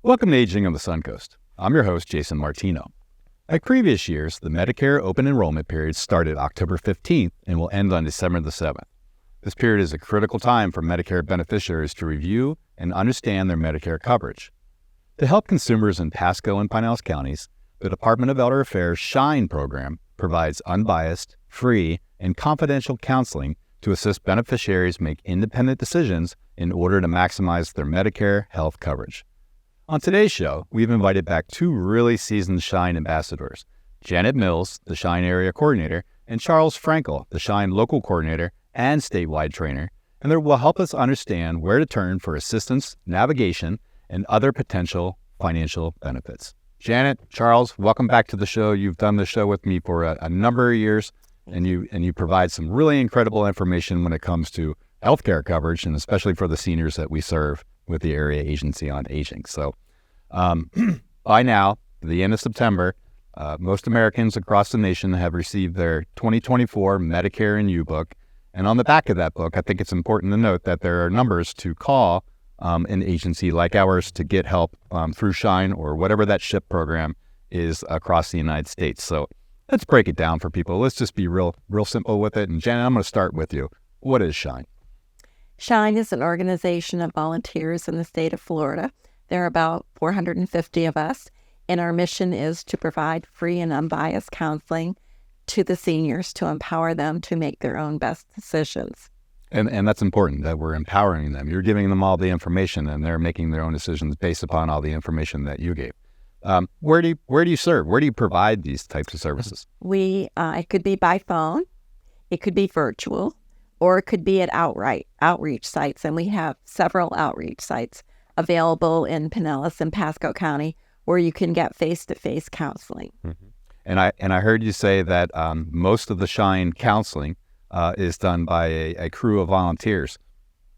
Welcome to Aging on the Suncoast. I'm your host, Jason Martino. Like previous years, the Medicare Open Enrollment Period started October 15th and will end on December the 7th. This period is a critical time for Medicare beneficiaries to review and understand their Medicare coverage. To help consumers in Pasco and Pinellas counties, the Department of Elder Affairs SHINE program provides unbiased, free, and confidential counseling to assist beneficiaries make independent decisions in order to maximize their Medicare health coverage. On today's show, we've invited back two really seasoned SHINE ambassadors, Janet Mills, the SHINE area coordinator, and Charles Frankel, the SHINE local coordinator and statewide trainer, and they will help us understand where to turn for assistance, navigation, and other potential financial benefits. Janet, Charles, welcome back to the show. You've done the show with me for a number of years, and you provide some really incredible information when it comes to healthcare coverage, and especially for the seniors that we serve with the Area Agency on Aging. So by now, the end of September, most Americans across the nation have received their 2024 Medicare and U book. And on the back of that book, I think it's important to note that there are numbers to call an agency like ours to get help through SHINE or whatever that SHIP program is across the United States. So let's break it down for people. Let's just be real simple with it. And Janet, I'm going to start with you. What is SHINE? SHINE is an organization of volunteers in the state of Florida. There are about 450 of us, and our mission is to provide free and unbiased counseling to the seniors to empower them to make their own best decisions. And that's important, that we're empowering them. You're giving them all the information, and they're making their own decisions based upon all the information that you gave. Where do you serve? Where do you provide these types of services? It could be by phone, it could be virtual, or it could be at outreach sites. And we have several outreach sites available in Pinellas and Pasco County where you can get face-to-face counseling. Mm-hmm. And I heard you say that most of the SHINE counseling is done by a crew of volunteers.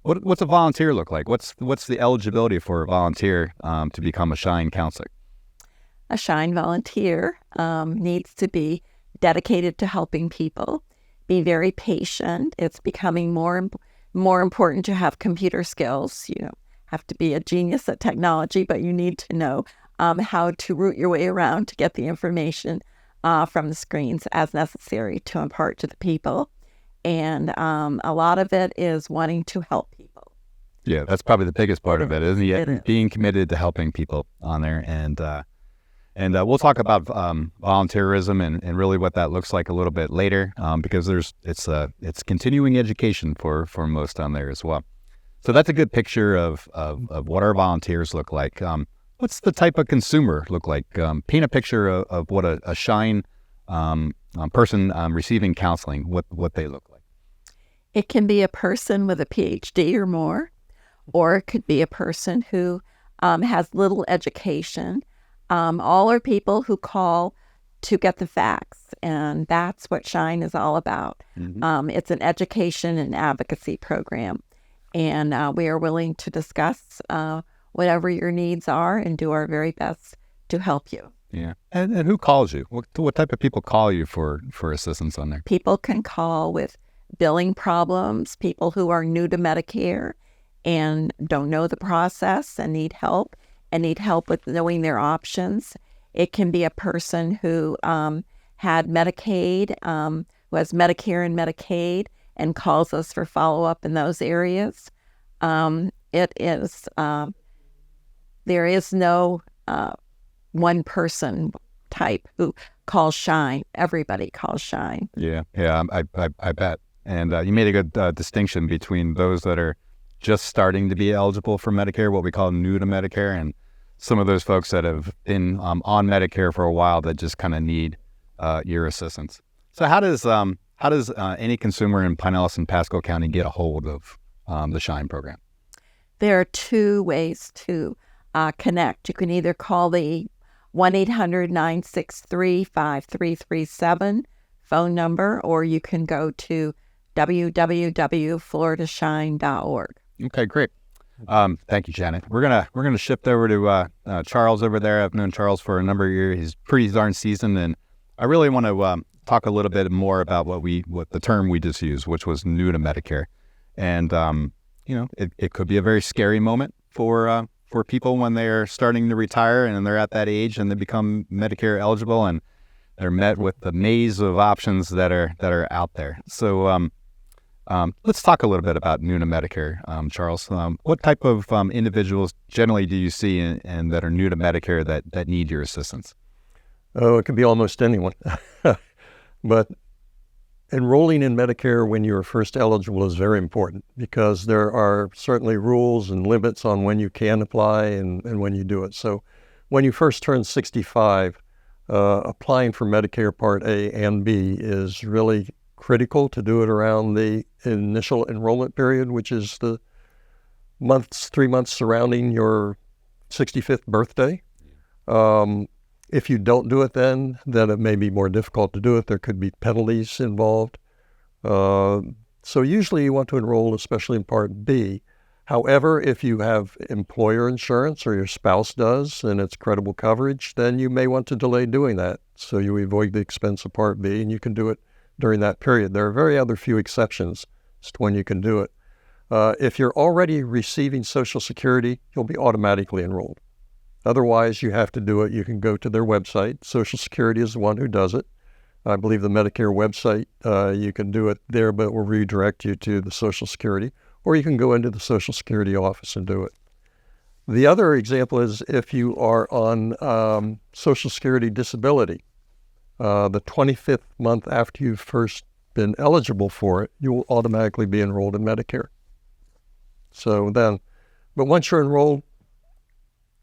What's a volunteer look like? What's the eligibility for a volunteer to become a SHINE counselor? A SHINE volunteer needs to be dedicated to helping people, be very patient. It's becoming more important to have computer skills. You don't have to be a genius at technology, but you need to know how to route your way around to get the information from the screens as necessary to impart to the people. And a lot of it is wanting to help people. Yeah, that's probably the biggest part of it, isn't it? Being committed to helping people on there. And we'll talk about volunteerism and really what that looks like a little bit later, because it's continuing education for most on there as well. So that's a good picture of what our volunteers look like. What's the type of consumer look like? Paint a picture of what a SHINE person receiving counseling, what they look like. It can be a person with a PhD or more, or it could be a person who has little education. All are people who call to get the facts, and that's what SHINE is all about. Mm-hmm. It's an education and advocacy program, and we are willing to discuss whatever your needs are and do our very best to help you. Yeah. And who calls you? What type of people call you for assistance on there? People can call with billing problems, people who are new to Medicare and don't know the process and need help with knowing their options. It can be a person who had Medicaid, who has Medicare and Medicaid, and calls us for follow-up in those areas. There is no one person type who calls SHINE. Everybody calls SHINE. Yeah, I bet. And you made a good distinction between those that are just starting to be eligible for Medicare, what we call new to Medicare, and some of those folks that have been on Medicare for a while that just kind of need your assistance. So how does any consumer in Pinellas and Pasco County get a hold of the SHINE program? There are two ways to connect. You can either call the 1-800-963-5337 phone number, or you can go to www.floridashine.org. Okay, great. Thank you, Janet. We're gonna shift over to Charles over there. I've known Charles for a number of years. He's pretty darn seasoned, and I really want to talk a little bit more about what the term we just used, which was new to Medicare. And it could be a very scary moment for for people when they're starting to retire and they're at that age and they become Medicare eligible and they're met with the maze of options that are out there. So let's talk a little bit about new to Medicare, Charles. What type of individuals generally do you see and that are new to Medicare that need your assistance? Oh, it could be almost anyone. But enrolling in Medicare when you're first eligible is very important because there are certainly rules and limits on when you can apply and when you do it. So when you first turn 65, applying for Medicare Part A and B is really critical to do it around the initial enrollment period, which is the 3 months surrounding your 65th birthday. If you don't do it then it may be more difficult to do it. There could be penalties involved. So usually you want to enroll, especially in Part B. However, if you have employer insurance or your spouse does and it's credible coverage, then you may want to delay doing that. So you avoid the expense of Part B and you can do it during that period. There are very other few exceptions as to when you can do it. If you're already receiving Social Security, you'll be automatically enrolled. Otherwise, you have to do it. You can go to their website. Social Security is the one who does it. I believe the Medicare website, you can do it there, but it will redirect you to the Social Security, or you can go into the Social Security office and do it. The other example is if you are on Social Security disability, the 25th month after you've first been eligible for it, you will automatically be enrolled in Medicare. But once you're enrolled,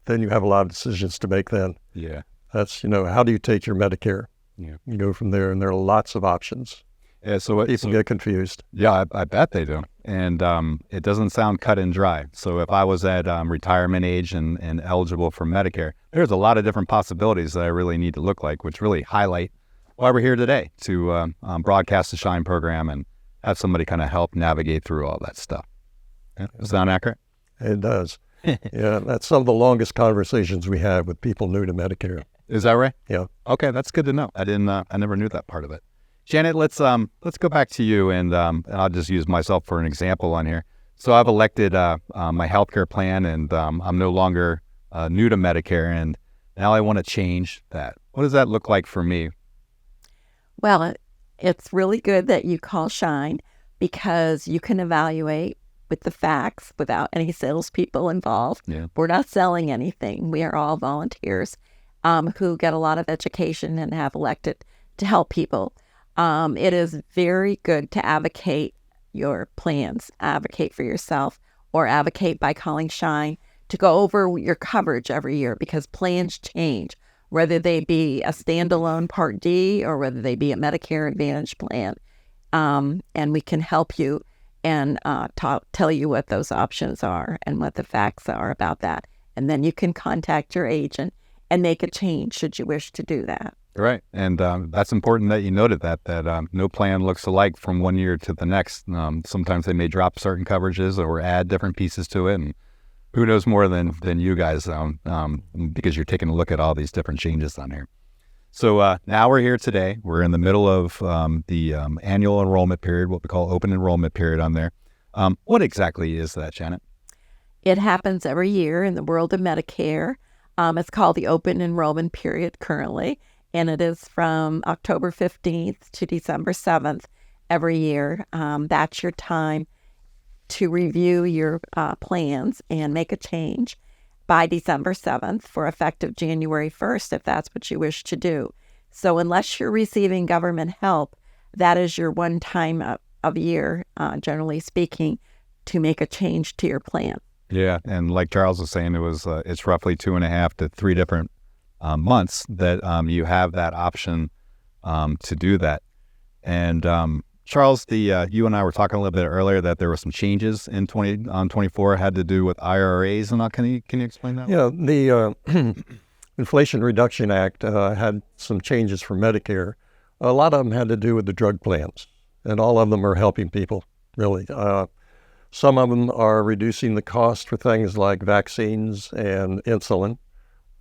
then you have a lot of decisions to make then. Yeah. That's, how do you take your Medicare? Yeah. You go from there, and there are lots of options. Yeah, so people get confused. Yeah, I bet they do. And it doesn't sound cut and dry. So if I was at retirement age and eligible for Medicare, there's a lot of different possibilities that I really need to look like, which really highlight why we're here today to broadcast the SHINE program and have somebody kind of help navigate through all that stuff. Yeah, does that sound accurate? It does. Yeah, that's some of the longest conversations we have with people new to Medicare. Is that right? Yeah. Okay, that's good to know. I never knew that part of it. Janet, let's go back to you, and I'll just use myself for an example on here. So I've elected my healthcare plan, and I'm no longer new to Medicare, and now I want to change that. What does that look like for me? Well, it's really good that you call SHINE because you can evaluate with the facts without any salespeople involved. Yeah. We're not selling anything. We are all volunteers who get a lot of education and have elected to help people. It is very good to advocate your plans, advocate for yourself, or advocate by calling SHINE to go over your coverage every year because plans change, whether they be a standalone Part D or whether they be a Medicare Advantage plan. And we can help you and tell you what those options are and what the facts are about that. And then you can contact your agent and make a change should you wish to do that. Right. And that's important that you noted that no plan looks alike from one year to the next. Sometimes they may drop certain coverages or add different pieces to it. And who knows more than you guys because you're taking a look at all these different changes on here. So now we're here today. We're in the middle of the annual enrollment period, what we call Open Enrollment Period on there. What exactly is that, Janet? It happens every year in the world of Medicare. It's called the Open Enrollment Period currently, and it is from October 15th to December 7th every year. That's your time to review your plans and make a change by December 7th for effective January 1st, if that's what you wish to do. So unless you're receiving government help, that is your one time of year, generally speaking, to make a change to your plan. Yeah, and like Charles was saying, it's roughly 2.5 to 3 different months that you have that option to do that. And Charles, you and I were talking a little bit earlier that there were some changes in 24 had to do with IRAs and all. Can you explain that? Yeah, the Inflation Reduction Act had some changes for Medicare. A lot of them had to do with the drug plans, and all of them are helping people, really. Some of them are reducing the cost for things like vaccines and insulin,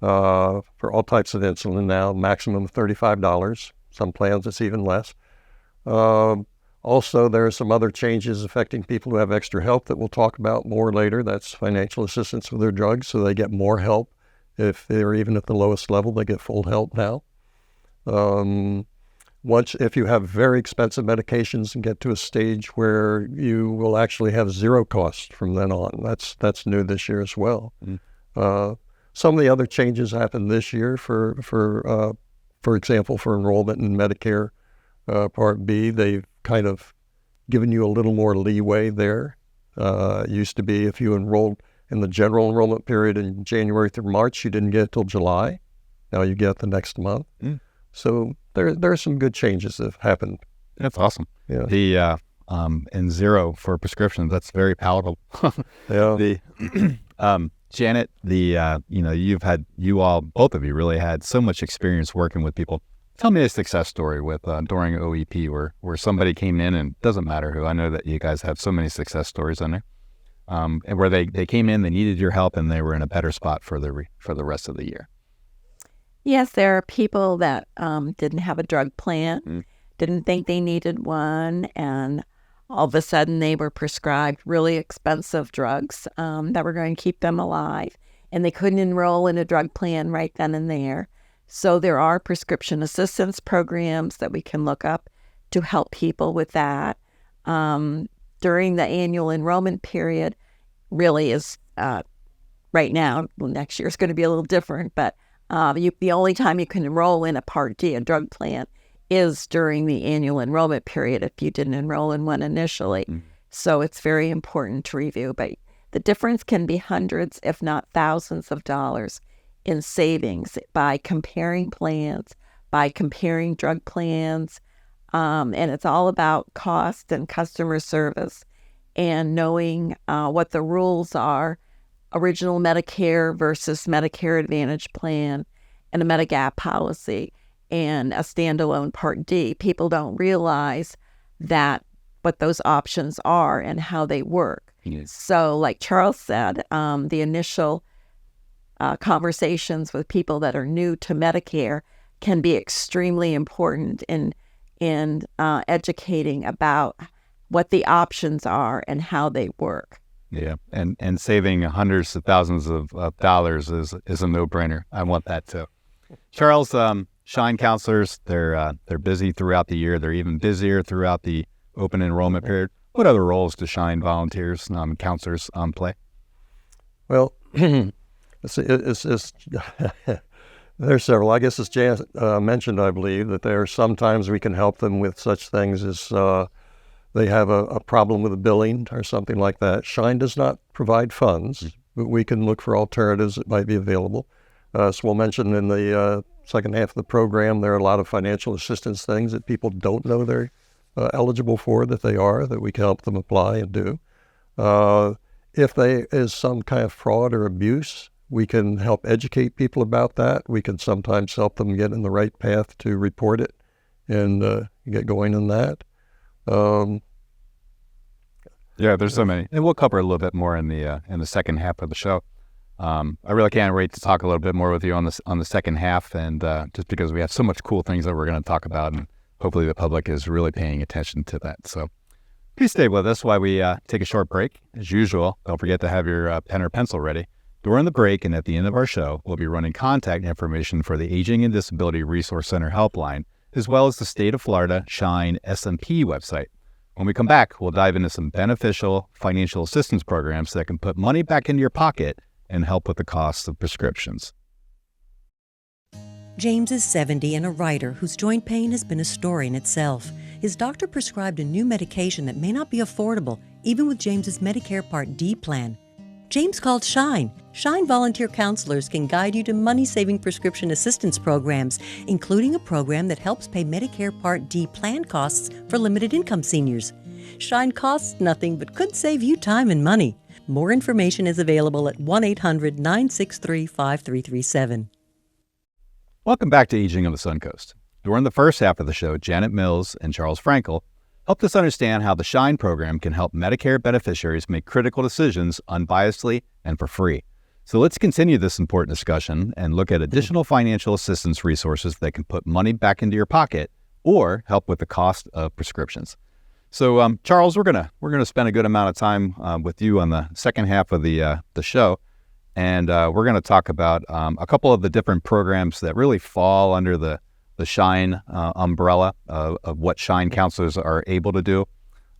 for all types of insulin now, maximum of $35. Some plans it's even less. Also, there are some other changes affecting people who have extra help that we'll talk about more later. That's financial assistance with their drugs, so they get more help. If they're even at the lowest level, they get full help now. If you have very expensive medications and get to a stage where you will actually have zero cost from then on, that's new this year as well. Some of the other changes happened this year for example, for enrollment in Medicare Part B. They've kind of given you a little more leeway there. It used to be if you enrolled in the general enrollment period in January through March, you didn't get it till July. Now you get it the next month. So there are some good changes that have happened. That's awesome. Yeah. The and zero for prescriptions, that's very palatable. Yeah. Janet, both of you really had so much experience working with people. Tell me a success story with during OEP where somebody came in, and it doesn't matter who. I know that you guys have so many success stories on there. And where they came in, they needed your help, and they were in a better spot for the rest of the year. Yes, there are people that didn't have a drug plan, didn't think they needed one, and all of a sudden they were prescribed really expensive drugs that were going to keep them alive, and they couldn't enroll in a drug plan right then and there. So there are prescription assistance programs that we can look up to help people with that. During the annual enrollment period, really is right now, next year is going to be a little different, but the only time you can enroll in a Part D, a drug plan, is during the annual enrollment period if you didn't enroll in one initially. So it's very important to review. But the difference can be hundreds, if not thousands of dollars in savings by comparing plans, by comparing drug plans. And it's all about cost and customer service and knowing what the rules are. Original Medicare versus Medicare Advantage plan and a Medigap policy and a standalone Part D. People don't realize that what those options are and how they work. Yes. So like Charles said, the initial conversations with people that are new to Medicare can be extremely important in educating about what the options are and how they work. Yeah, and saving hundreds of thousands of dollars is a no-brainer. I want that too. Charles, Shine counselors, they're busy throughout the year. They're even busier throughout the open enrollment period. What other roles do Shine volunteers, counselors play? Well, it's there's several. I guess as Jan mentioned, I believe, that there are sometimes we can help them with such things as they have a problem with a billing or something like that. Shine does not provide funds, but we can look for alternatives that might be available. So we'll mention in the second half of the program, there are a lot of financial assistance things that people don't know they're eligible for, that we can help them apply and do. If there is some kind of fraud or abuse, we can help educate people about that. We can sometimes help them get in the right path to report it and get going in that. Yeah, there's so many, and we'll cover a little bit more in the second half of the show. I really can't wait to talk a little bit more with you on the second half, and just because we have so much cool things that we're going to talk about, and hopefully the public is really paying attention to that. So please stay with us while we take a short break. As usual, don't forget to have your pen or pencil ready. During the break and at the end of our show, we'll be running contact information for the Aging and Disability Resource Center helpline, as well as the State of Florida Shine SMP website. When we come back, we'll dive into some beneficial financial assistance programs that can put money back into your pocket and help with the cost of prescriptions. James is 70 and a writer whose joint pain has been a story in itself. His doctor prescribed a new medication that may not be affordable, even with James's Medicare Part D plan. James called Shine. Shine volunteer counselors can guide you to money-saving prescription assistance programs, including a program that helps pay Medicare Part D plan costs for limited-income seniors. Shine costs nothing but could save you time and money. More information is available at 1-800-963-5337. Welcome back to Aging on the Suncoast. During the first half of the show, Janet Mills and Charles Frankel helped us understand how the Shine program can help Medicare beneficiaries make critical decisions unbiasedly and for free. So let's continue this important discussion and look at additional financial assistance resources that can put money back into your pocket or help with the cost of prescriptions. So, Charles, we're gonna spend a good amount of time with you on the second half of the show, and we're gonna talk about a couple of the different programs that really fall under the SHINE umbrella of what SHINE counselors are able to do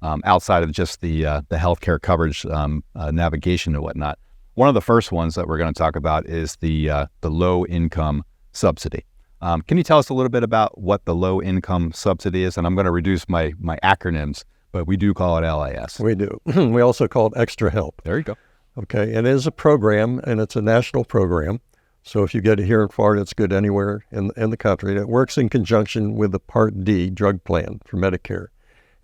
outside of just the healthcare coverage navigation and whatnot. One of the first ones that we're going to talk about is the low income subsidy. Can you tell us a little bit about what the low income subsidy is? And I'm going to reduce my acronyms, but we do call it LIS. We do. We also call it Extra Help. There you go. Okay, and it is a program, and it's a national program. So if you get it here in Florida, it's good anywhere in the country. And it works in conjunction with the Part D drug plan for Medicare.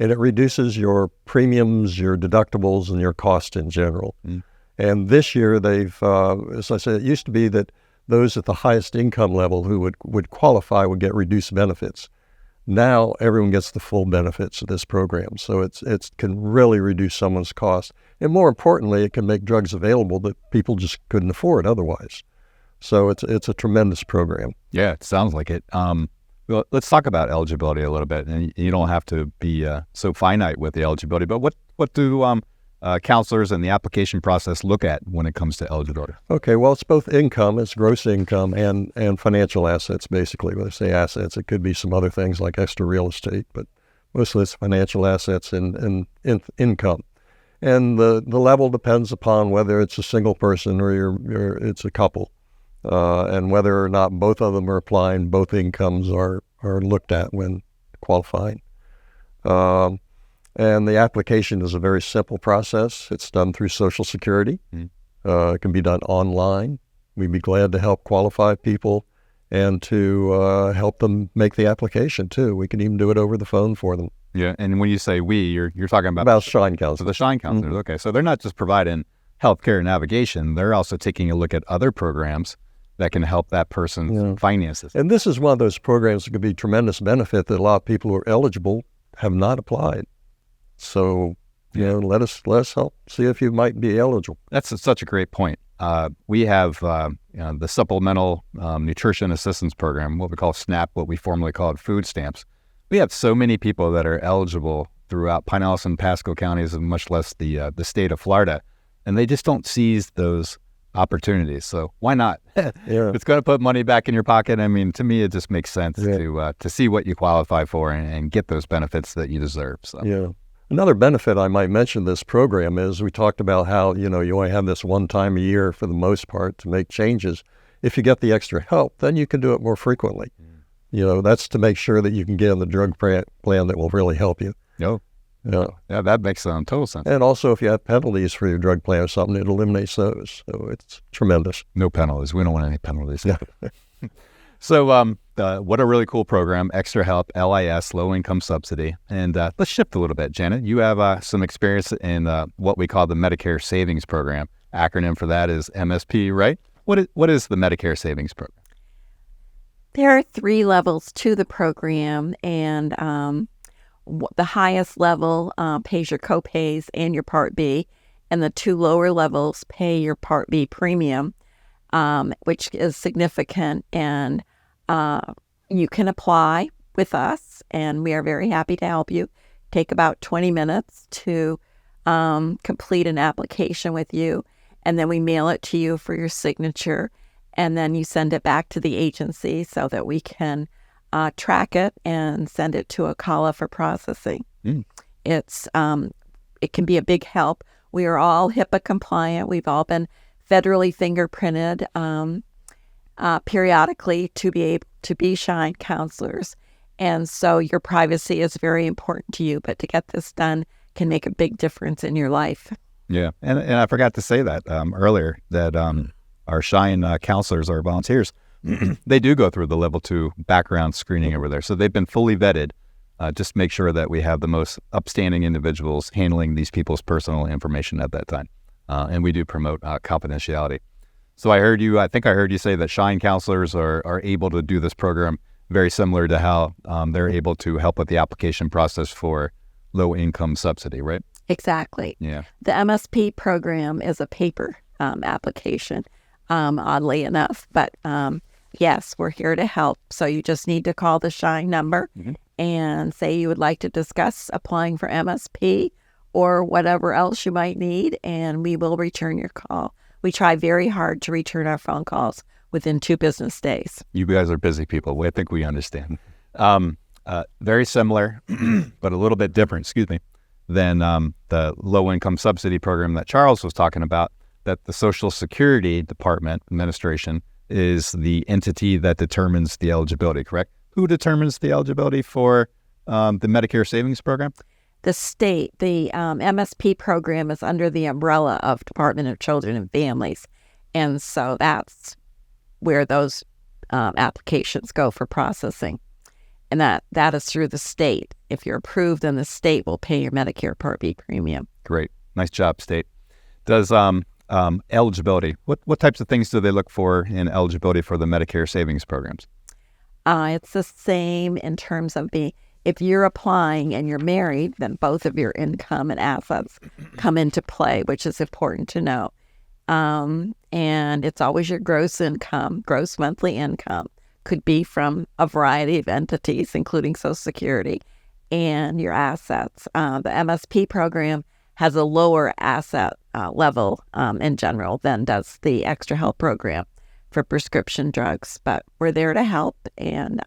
And it reduces your premiums, your deductibles, and your cost in general. And this year, they've, as I said, it used to be that those at the highest income level who would qualify would get reduced benefits. Now, everyone gets the full benefits of this program. So it can really reduce someone's cost. And more importantly, it can make drugs available that people just couldn't afford otherwise. So it's a tremendous program. Yeah, it sounds like it. Well, let's talk about eligibility a little bit. And you don't have to be so finite with the eligibility, but what do counselors and the application process look at when it comes to eligibility? Okay, well, it's both income, it's gross income, and financial assets, basically. When I say assets, it could be some other things like extra real estate, but mostly it's financial assets and income. And the level depends upon whether it's a single person or it's a couple, and whether or not both of them are applying. Both incomes are looked at when qualifying. And the application is a very simple process. It's done through Social Security. It can be done online. We'd be glad to help qualify people and to help them make the application too. We can even do it over the phone for them. Yeah, and when you say we, you're talking about SHINE counselors. So the SHINE counselors. Okay, so they're not just providing healthcare navigation; they're also taking a look at other programs that can help that person's finances. And this is one of those programs that could be tremendous benefit that a lot of people who are eligible have not applied. So, let us help see if you might be eligible. That's such a great point. We have the Supplemental Nutrition Assistance Program, what we call SNAP, what we formerly called food stamps. We have so many people that are eligible throughout Pinellas and Pasco counties, and much less the state of Florida, and they just don't seize those opportunities. So why not? It's going to put money back in your pocket. I mean, to me, it just makes sense to see what you qualify for and get those benefits that you deserve. So. Yeah. Another benefit I might mention this program is we talked about how, you only have this one time a year for the most part to make changes. If you get the extra help, then you can do it more frequently. That's to make sure that you can get on the drug plan that will really help you. Yeah, that makes total sense. And also, if you have penalties for your drug plan or something, it eliminates those. So it's tremendous. No penalties. We don't want any penalties. So what a really cool program, Extra Help, LIS, Low Income Subsidy. And let's shift a little bit, Janet. You have some experience in what we call the Medicare Savings Program. Acronym for that is MSP, right? What is the Medicare Savings Program? There are 3 levels to the program, and the highest level pays your copays and your Part B, and the 2 lower levels pay your Part B premium, which is significant. And you can apply with us, and we are very happy to help you. Take about 20 minutes to complete an application with you, and then we mail it to you for your signature, and then you send it back to the agency so that we can track it and send it to ACALA for processing. It can be a big help. We are all HIPAA compliant. We've all been federally fingerprinted periodically to be able to be SHINE counselors. And so your privacy is very important to you, but to get this done can make a big difference in your life. Yeah, and I forgot to say that earlier, that our SHINE counselors, our volunteers, they do go through the level 2 background screening over there. So they've been fully vetted, just make sure that we have the most upstanding individuals handling these people's personal information at that time. And we do promote confidentiality. So I think I heard you say that SHINE counselors are able to do this program very similar to how they're able to help with the application process for low income subsidy, right? Exactly. Yeah. The MSP program is a paper application, oddly enough, but yes, we're here to help. So you just need to call the SHINE number, and say you would like to discuss applying for MSP or whatever else you might need, and we will return your call. We try very hard to return our phone calls within 2 business days. You guys are busy people. I think we understand. Very similar, but a little bit different, than the low-income subsidy program that Charles was talking about, that the Social Security Department administration is the entity that determines the eligibility, correct? Who determines the eligibility for the Medicare Savings Program? The state, the MSP program is under the umbrella of Department of Children and Families. And so that's where those applications go for processing. And that is through the state. If you're approved, then the state will pay your Medicare Part B premium. Great. Nice job, state. Does eligibility, what types of things do they look for in eligibility for the Medicare Savings Programs? It's the same in terms of if you're applying and you're married, then both of your income and assets come into play, which is important to know. And it's always your gross income, gross monthly income, could be from a variety of entities, including Social Security, and your assets. The MSP program has a lower asset level in general than does the Extra Help program for prescription drugs. But we're there to help, and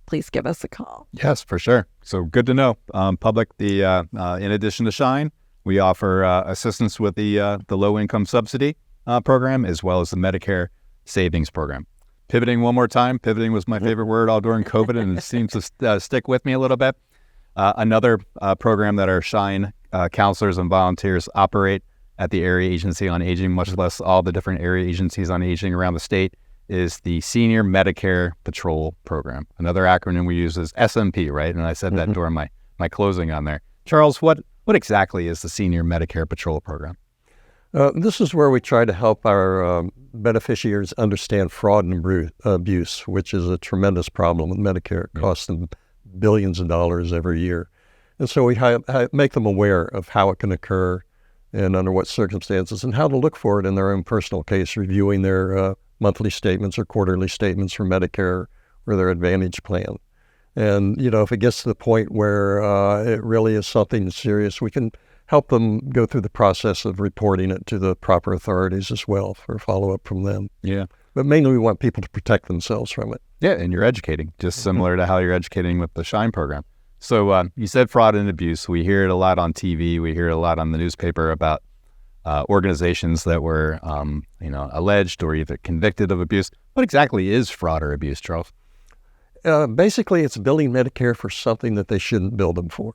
please give us a call. Yes, for sure. So good to know. Public, in addition to SHINE, we offer assistance with the low-income subsidy program, as well as the Medicare Savings Program. Pivoting one more time. Pivoting was my favorite word all during COVID, and it seems to stick with me a little bit. Another program that our SHINE counselors and volunteers operate at the Area Agency on Aging, much less all the different area agencies on aging around the state, is the Senior Medicare Patrol Program. Another acronym we use is SMP, right? And I said that during my closing on there. Charles, what exactly is the Senior Medicare Patrol Program? This is where we try to help our beneficiaries understand fraud and abuse, which is a tremendous problem with Medicare. It costs them billions of dollars every year. And so we make them aware of how it can occur and under what circumstances, and how to look for it in their own personal case, reviewing their monthly statements or quarterly statements for Medicare or their Advantage plan. And, if it gets to the point where it really is something serious, we can help them go through the process of reporting it to the proper authorities as well for follow-up from them. Yeah. But mainly we want people to protect themselves from it. Yeah, and you're educating, just similar to how you're educating with the SHINE program. So you said fraud and abuse. We hear it a lot on TV. We hear it a lot on the newspaper about organizations that were, alleged or either convicted of abuse. What exactly is fraud or abuse, Charles? Basically, it's billing Medicare for something that they shouldn't bill them for.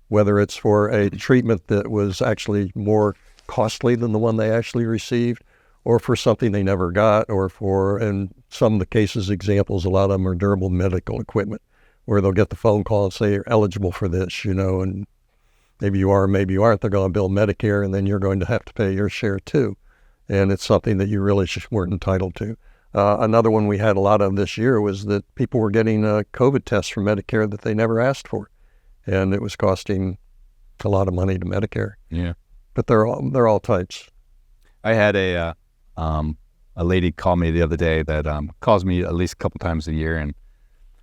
Whether it's for a treatment that was actually more costly than the one they actually received, or for something they never got, or for, in some of the cases, examples, a lot of them are durable medical equipment, where they'll get the phone call and say, you're eligible for this, and maybe you are, maybe you aren't. They're going to bill Medicare, and then you're going to have to pay your share too. And it's something that you really weren't entitled to. Another one we had a lot of this year was that people were getting COVID tests from Medicare that they never asked for. And it was costing a lot of money to Medicare. Yeah. But they're all types. I had a lady call me the other day that calls me at least a couple times a year, and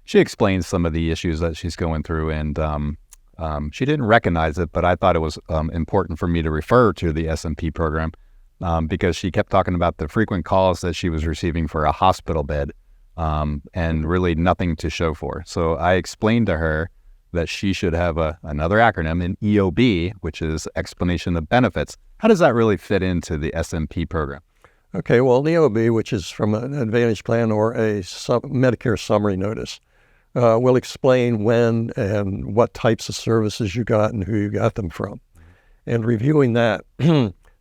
she explains some of the issues that she's going through, and she didn't recognize it, but I thought it was important for me to refer to the SMP program because she kept talking about the frequent calls that she was receiving for a hospital bed and really nothing to show for. So I explained to her that she should have another acronym, an EOB, which is Explanation of Benefits. How does that really fit into the SMP program? Okay, well, the EOB, which is from an Advantage plan or a Medicare summary notice, will explain when and what types of services you got and who you got them from. And reviewing that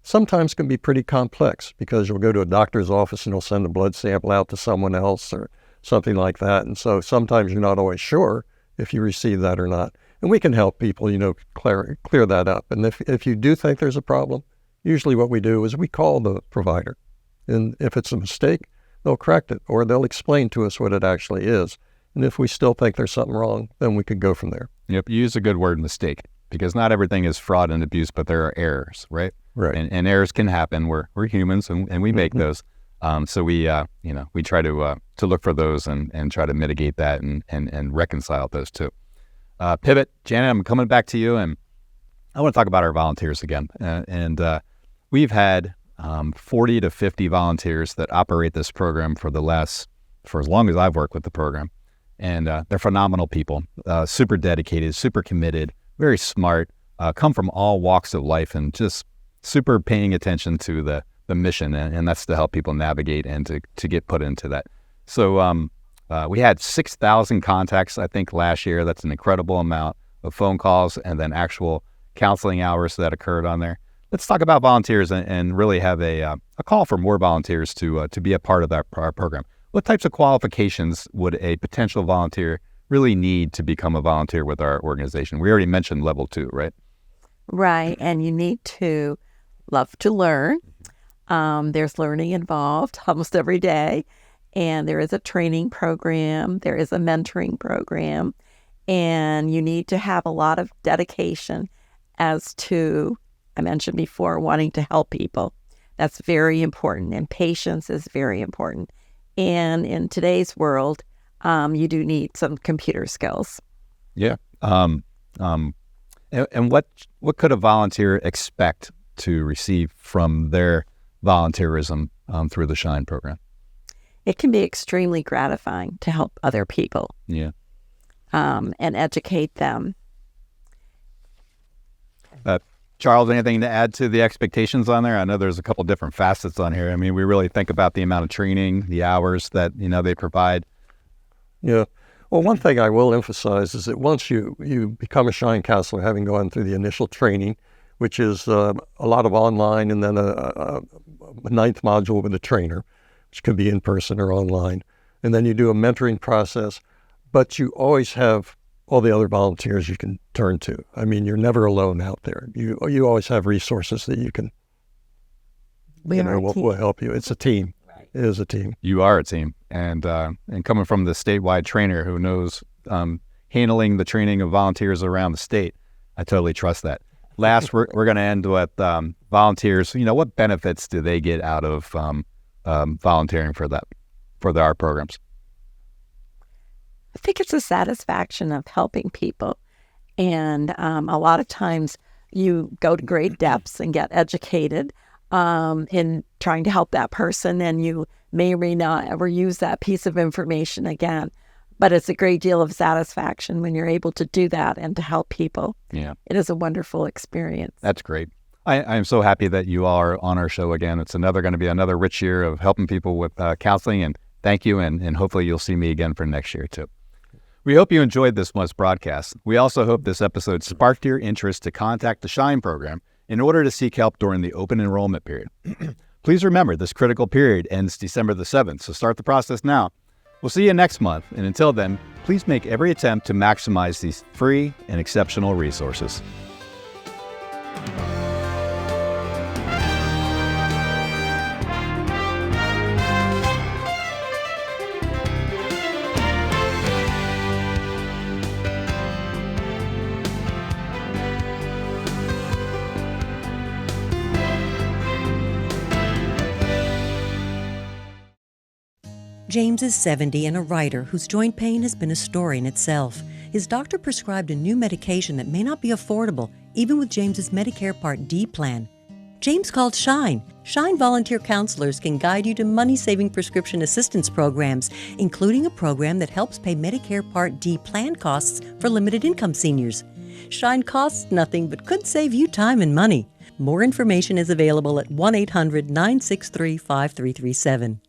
sometimes can be pretty complex because you'll go to a doctor's office and they'll send a blood sample out to someone else or something like that. And so sometimes you're not always sure if you receive that or not. And we can help people, clear that up. And if you do think there's a problem, usually what we do is we call the provider. And if it's a mistake, they'll correct it, or they'll explain to us what it actually is. And if we still think there's something wrong, then we could go from there. Yep, you use a good word, mistake, because not everything is fraud and abuse, but there are errors, right? Right. And errors can happen. We're humans, and we make those. So we try to look for those and try to mitigate that and reconcile those two. pivot. Janet, I'm coming back to you, and I want to talk about our volunteers again. We've had 40 to 50 volunteers that operate this program for as long as I've worked with the program. And they're phenomenal people, super dedicated, super committed, very smart, come from all walks of life, and just super paying attention to the mission. And that's to help people navigate and to get put into that. So we had 6,000 contacts, I think, last year. That's an incredible amount of phone calls and then actual counseling hours that occurred on there. Let's talk about volunteers and really have a call for more volunteers to be a part of our program. What types of qualifications would a potential volunteer really need to become a volunteer with our organization? We already mentioned level 2, right? Right, and you need to love to learn. There's learning involved almost every day, and there is a training program, there is a mentoring program, and you need to have a lot of dedication as to, I mentioned before, wanting to help people. That's very important, and patience is very important. And in today's world, you do need some computer skills. Yeah. And what could a volunteer expect to receive from their volunteerism through the SHINE program? It can be extremely gratifying to help other people. Yeah. And educate them. Charles, anything to add to the expectations on there? I know there's a couple different facets on here. I mean, we really think about the amount of training, the hours that, they provide. Yeah. Well, one thing I will emphasize is that once you become a SHINE counselor, having gone through the initial training, which is a lot of online, and then a ninth module with a trainer, which can be in person or online, and then you do a mentoring process, but you always have all the other volunteers you can turn to. I mean, you're never alone out there. You always have resources that you can, will help you. It's a team. Right. It is a team. You are a team. And coming from the statewide trainer who knows handling the training of volunteers around the state, I totally trust that. Last, we're going to end with volunteers. What benefits do they get out of volunteering for our programs? I think it's a satisfaction of helping people. And a lot of times you go to great depths and get educated in trying to help that person, and you may or may not ever use that piece of information again. But it's a great deal of satisfaction when you're able to do that and to help people. Yeah. It is a wonderful experience. That's great. I am so happy that you all are on our show again. It's going to be another rich year of helping people with counseling, and thank you, and hopefully you'll see me again for next year too. We hope you enjoyed this month's broadcast. We also hope this episode sparked your interest to contact the SHINE program in order to seek help during the open enrollment period. Please remember, this critical period ends December the 7th, so start the process now. We'll see you next month, and until then, please make every attempt to maximize these free and exceptional resources. James is 70 and a writer whose joint pain has been a story in itself. His doctor prescribed a new medication that may not be affordable, even with James's Medicare Part D plan. James called SHINE. SHINE volunteer counselors can guide you to money-saving prescription assistance programs, including a program that helps pay Medicare Part D plan costs for limited income seniors. SHINE costs nothing but could save you time and money. More information is available at 1-800-963-5337.